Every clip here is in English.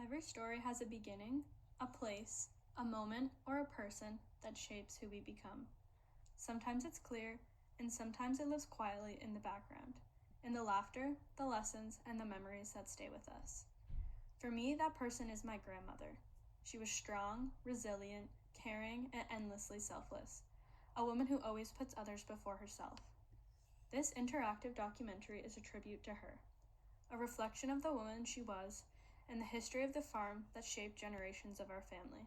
Every story has a beginning, a place, a moment, or a person that shapes who we become. Sometimes it's clear, and sometimes it lives quietly in the background, in the laughter, the lessons, and the memories that stay with us. For me, that person is my grandmother. She was strong, resilient, caring, and endlessly selfless, a woman who always puts others before herself. This interactive documentary is a tribute to her, a reflection of the woman she was and the history of the farm that shaped generations of our family.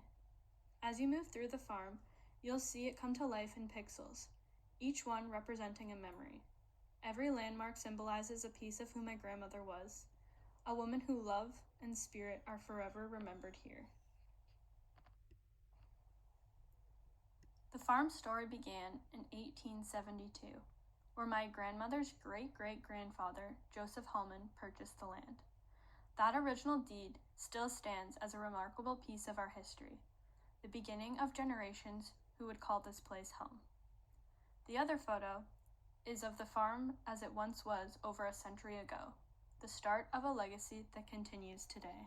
As you move through the farm, you'll see it come to life in pixels, each one representing a memory. Every landmark symbolizes a piece of who my grandmother was, a woman whose love and spirit are forever remembered here. The farm story began in 1872, where my grandmother's great-great-grandfather, Joseph Hallman, purchased the land. That original deed still stands as a remarkable piece of our history, the beginning of generations who would call this place home. The other photo is of the farm as it once was over a century ago, the start of a legacy that continues today.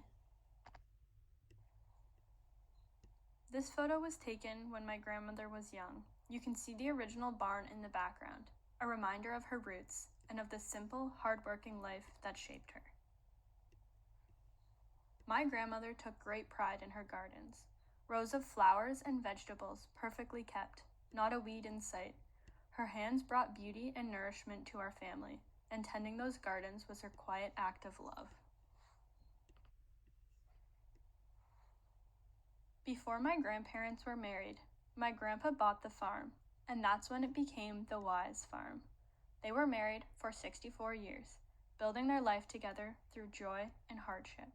This photo was taken when my grandmother was young. You can see the original barn in the background, a reminder of her roots and of the simple, hard-working life that shaped her. My grandmother took great pride in her gardens. Rows of flowers and vegetables perfectly kept, not a weed in sight. Her hands brought beauty and nourishment to our family, and tending those gardens was her quiet act of love. Before my grandparents were married, my grandpa bought the farm, and that's when it became the Weiss farm. They were married for 64 years, building their life together through joy and hardship.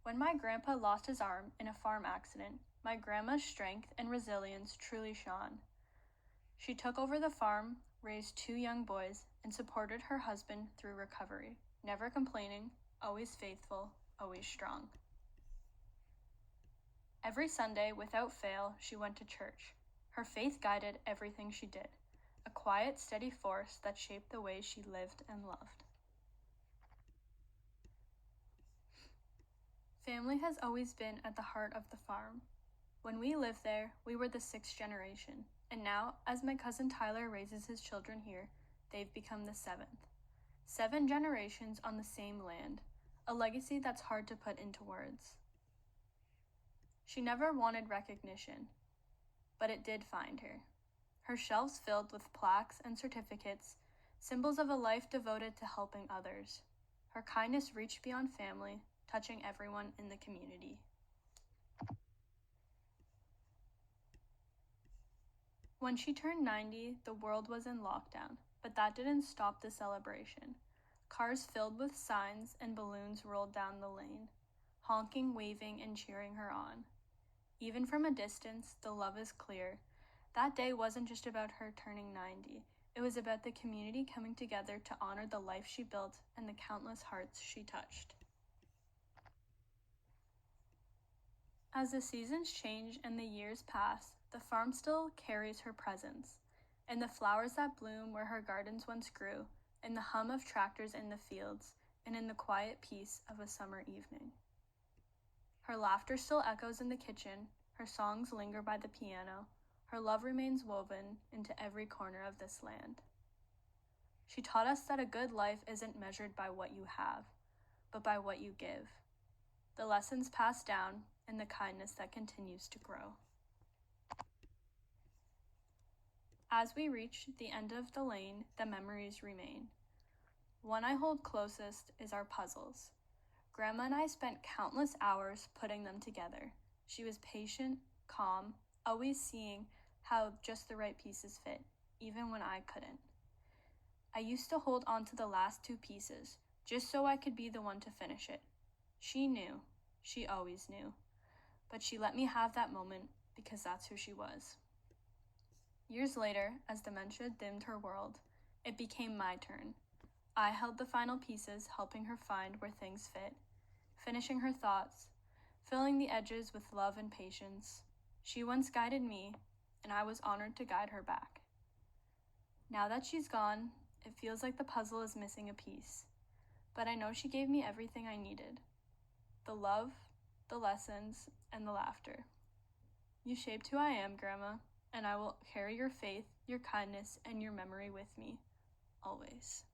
When my grandpa lost his arm in a farm accident, my grandma's strength and resilience truly shone. She took over the farm, raised 2 young boys, and supported her husband through recovery, never complaining, always faithful, always strong. Every Sunday, without fail, she went to church. Her faith guided everything she did, a quiet, steady force that shaped the way she lived and loved. Family has always been at the heart of the farm. When we lived there, we were the 6th generation, and now, as my cousin Tyler raises his children here, they've become the 7th. 7 generations on the same land, a legacy that's hard to put into words. She never wanted recognition, but it did find her. Her shelves filled with plaques and certificates, symbols of a life devoted to helping others. Her kindness reached beyond family, touching everyone in the community. When she turned 90, the world was in lockdown, but that didn't stop the celebration. Cars filled with signs and balloons rolled down the lane, honking, waving, and cheering her on. Even from a distance, the love is clear. That day wasn't just about her turning 90. It was about the community coming together to honor the life she built and the countless hearts she touched. As the seasons change and the years pass, the farm still carries her presence, and the flowers that bloom where her gardens once grew, in the hum of tractors in the fields, and in the quiet peace of a summer evening. Her laughter still echoes in the kitchen, her songs linger by the piano, her love remains woven into every corner of this land. She taught us that a good life isn't measured by what you have, but by what you give. The lessons passed down, and the kindness that continues to grow. As we reach the end of the lane, the memories remain. One I hold closest is our puzzles. Grandma and I spent countless hours putting them together. She was patient, calm, always seeing how just the right pieces fit, even when I couldn't. I used to hold on to the last 2 pieces, just so I could be the one to finish it. She knew. She always knew. But she let me have that moment because that's who she was. Years later, as dementia dimmed her world, it became my turn. I held the final pieces, helping her find where things fit, finishing her thoughts, filling the edges with love and patience. She once guided me, and I was honored to guide her back. Now that she's gone, it feels like the puzzle is missing a piece. but I know she gave me everything I needed: the love, the lessons, and the laughter. You shaped who I am, Grandma, and I will carry your faith, your kindness, and your memory with me, always.